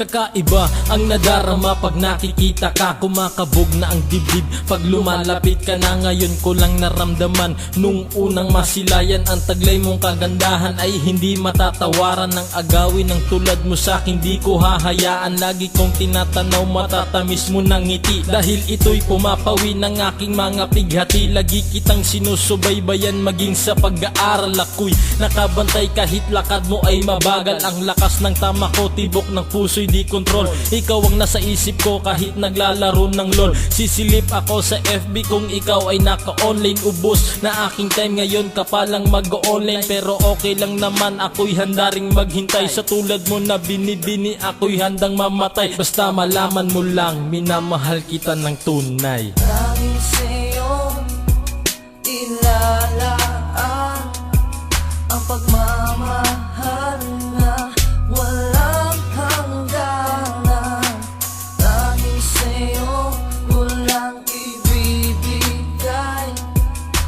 Kakaiba ang nadarama pag nakikita ka. Kumakabog na ang dibdib pag lumalapit ka na. Ngayon ko lang naramdaman nung unang masilayan. Ang taglay mong kagandahan ay hindi matatawaran. Ng agawin ng tulad mo sa'kin di ko hahayaan. Lagi kong tinatanaw matatamis mo ng ngiti. Dahil ito'y pumapawi ng aking mga pighati. Lagi kitang sinusubaybayan maging sa pag-aaral. Ako'y nakabantay kahit lakad mo ay mabagal. Ang lakas ng tama ko tibok ng puso'y di control. Ikaw ang nasa isip ko kahit naglalaro ng LOL. Sisilip ako sa FB kung ikaw ay naka-online. Ubos na aking time ngayon ka palang mag-online. Pero okay lang naman ako'y handa ring maghintay. Sa tulad mo na binibini ako'y handang mamatay. Basta malaman mo lang minamahal kita ng tunay. Laging sa'yo ilalaan ang pagmamahal na walang hangganan. Laging sa'yo ko lang ibibigay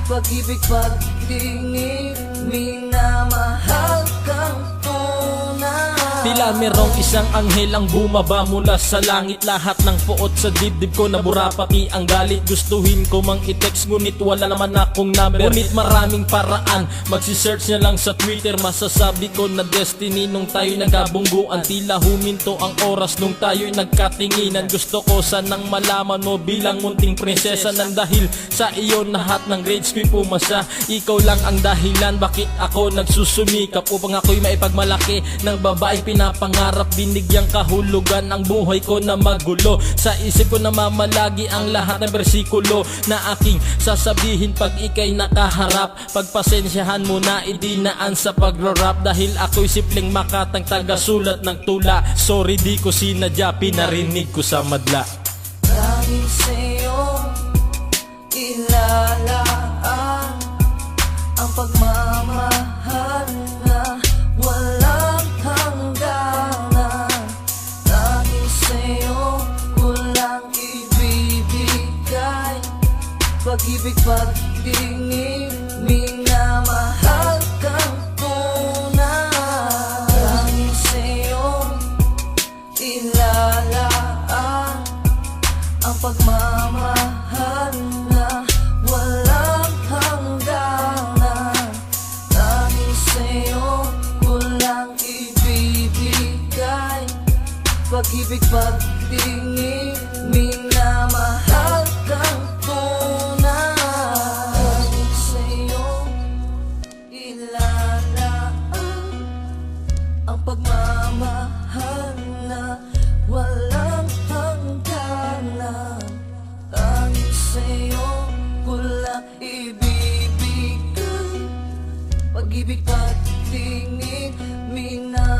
pag-ibig, pagtingin, minamahal kang tunay. Tila merong isang anghel ang bumaba mula sa langit. Lahat ng puot sa dibdib ko nabura pati ang galit. Gustuhin ko mang i-text ngunit wala naman akong number. Ngunit maraming paraan, magsisearch na lang sa Twitter. Masasabi ko na destiny nung tayo'y nagkabungguan. Tila huminto ang oras nung tayo'y nagkatinginan. Gusto ko sanang malaman mo bilang munting prinsesa. Nang dahil sa iyo lahat ng grades ko'y pumasa. Ikaw lang ang dahilan bakit ako nagsusumikap upang ako'y maipagmalaki ng babaeng pinapangarap. Binigyang kahulugan ang buhay ko na magulo. Sa isip ko namamalagi ang lahat ng bersikulo na aking sasabihin pag ika'y nakaharap. Pagpasensyahan mo na idinaan sa pagro-rap. Dahil ako'y simpleng makatang tagasulat ng tula. Sorry di ko sinadya, pinarinig ko sa madla. Laging sa'yo ilalaan ang pagmamahal na walang hangganan. Laging sa'yo ko lang ibibigay pag-ibig, pagtingin, minamahal kang tunay. Laging sa'yo ilalaan ang pagmamahal na walang hangganan. Laging sa'yo ko lang ibibigay pag-ibig, pagtingin, minamahal kang tunay. Laging sa'yo ilalaan ang pagmamahal na walang hangganan. Laging sa'yo ko lang ibibigay pag-ibig, pagtingin, minamahal